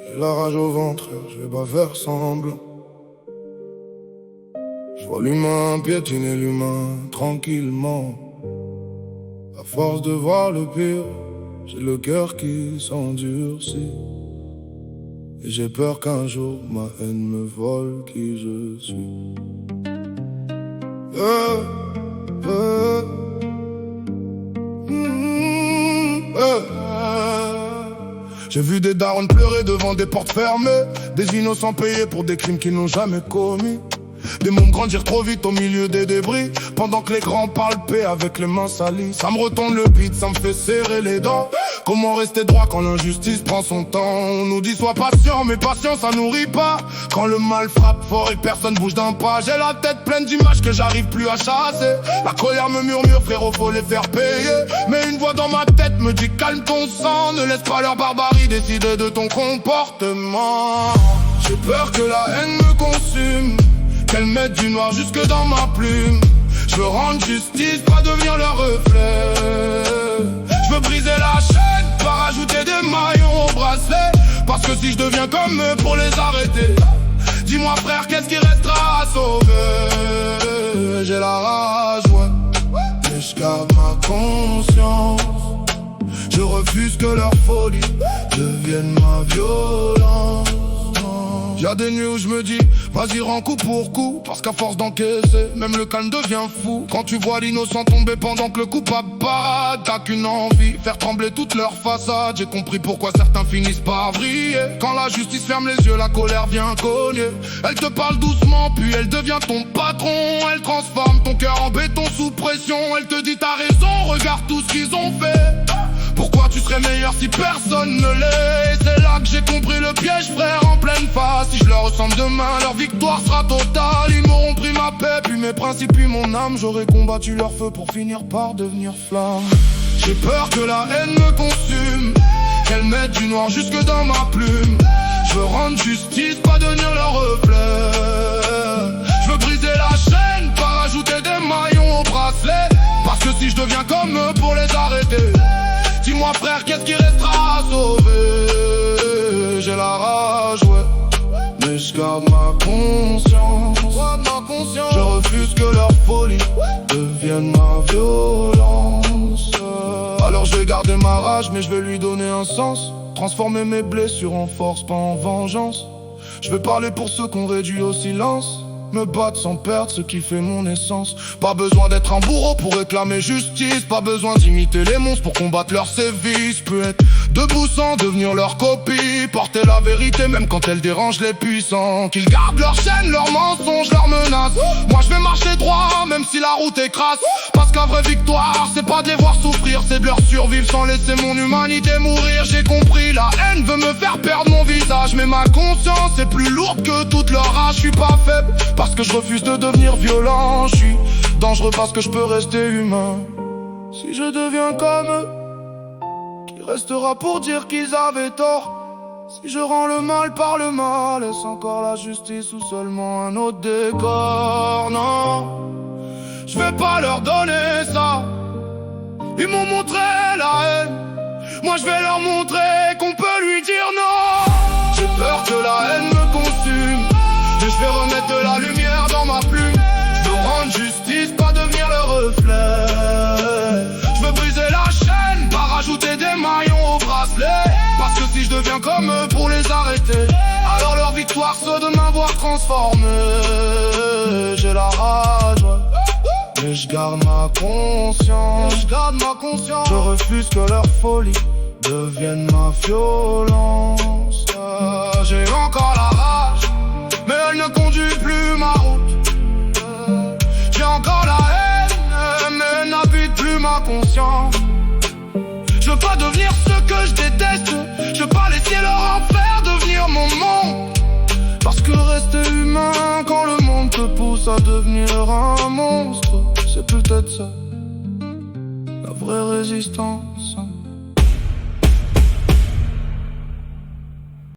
J'ai la rage au ventre, je vais pas faire semblant. Je vois l'humain piétiner l'humain tranquillement. À force de voir le pire, j'ai le cœur qui s'endurcit. Et j'ai peur qu'un jour ma haine me vole qui je suis. J'ai vu des darons pleurer devant des portes fermées, des innocents payés pour des crimes qu'ils n'ont jamais commis. Des mômes grandir trop vite au milieu des débris, pendant que les grands parlent paix avec les mains salies. Ça me retourne le bide, ça me fait serrer les dents. Comment rester droit quand l'injustice prend son temps? On nous dit sois patient, mais patience ça nourrit pas. Quand le mal frappe fort et personne bouge d'un pas, j'ai la tête pleine d'images que j'arrive plus à chasser. La colère me murmure, frérot, faut les faire payer. Mais une voix dans ma tête me dit calme ton sang, ne laisse pas leur barbarie décider de ton comportement. J'ai peur que la haine me consume, qu'elle mette du noir jusque dans ma plume. Je veux rendre justice, pas devenir leur reflet. Je veux briser la chaîne, pas rajouter des maillons au bracelet. Parce que si je deviens comme eux pour les arrêter, dis-moi frère, qu'est-ce qui restera à sauver? J'ai la rage, ouais, mais je garde ma conscience. Je refuse que leur folie devienne ma violence. Y'a des nuits où je me dis, vas-y rends coup pour coup. Parce qu'à force d'encaisser, même le calme devient fou. Quand tu vois l'innocent tomber pendant que le coupable parade, t'as qu'une envie, faire trembler toute leur façade. J'ai compris pourquoi certains finissent par vriller. Quand la justice ferme les yeux, la colère vient cogner. Elle te parle doucement, puis elle devient ton patron. Elle transforme ton cœur en béton sous pression. Elle te dit t'as raison, regarde tout ce qu'ils ont fait. Pourquoi tu serais meilleur si personne ne l'est? C'est là que j'ai compris le piège, frère, en pleine face. Si je leur ressemble demain, leur victoire sera totale. Ils m'auront pris ma paix, puis mes principes, puis mon âme. J'aurais combattu leur feu pour finir par devenir flamme. J'ai peur que la haine me consume, qu'elle mette du noir jusque dans ma plume. Je veux rendre justice, pas devenir leur reflet. Je veux briser la chaîne, pas rajouter des maillons au bracelet. Parce que si je deviens comme eux pour les arrêter, dis-moi frère, qu'est-ce qui restera à sauver? J'ai la rage, ouais, mais je garde ma conscience. Je refuse que leur folie devienne ma violence. Alors je vais garder ma rage, mais je vais lui donner un sens. Transformer mes blessures en force, pas en vengeance. Je vais parler pour ceux qu'on réduit au silence, me battre sans perdre ce qui fait mon essence. Pas besoin d'être un bourreau pour réclamer justice. Pas besoin d'imiter les monstres pour combattre leurs sévices. Peux être debout sans devenir leur copie, porter la vérité même quand elle dérange les puissants. Qu'ils gardent leur chaîne, leurs mensonges, leurs menaces. Moi je vais marcher droit même si la route est crasse. Parce qu'un vraie victoire c'est pas de les voir souffrir, c'est de leur survivre sans laisser mon humanité mourir. J'ai compris, la haine veut me faire perdre mon visage, mais ma conscience est plus lourde que toute leur rage. Je suis pas faible parce que je refuse de devenir violent. Je suis dangereux parce que je peux rester humain. Si je deviens comme eux, qui restera pour dire qu'ils avaient tort? Si je rends le mal par le mal, est-ce encore la justice ou seulement un autre décor? Non, je vais pas leur donner ça. Ils m'ont montré la haine, moi je vais leur montrer qu'on peut lui dire non. J'ai peur que la haine me consume, mais je vais remettre de la lumière dans ma plume. Je veux rendre justice, pas devenir le reflet. Je veux briser la chaîne, pas rajouter des maillons au bracelet. Parce que si je deviens comme eux pour les arrêter, alors leur victoire c'est de m'avoir transformé. J'ai la rage, ouais, mais je garde ma conscience. Je refuse que leur folie devienne ma violence. J'ai encore la rage, mais elle ne conduit plus ma route. J'ai encore la haine, mais elle n'habite plus ma conscience. Je veux pas devenir ce que je déteste, je veux pas laisser leur enfer devenir mon monde. Parce que rester humain quand le monde te pousse à devenir un monstre, c'est peut-être ça, la vraie résistance.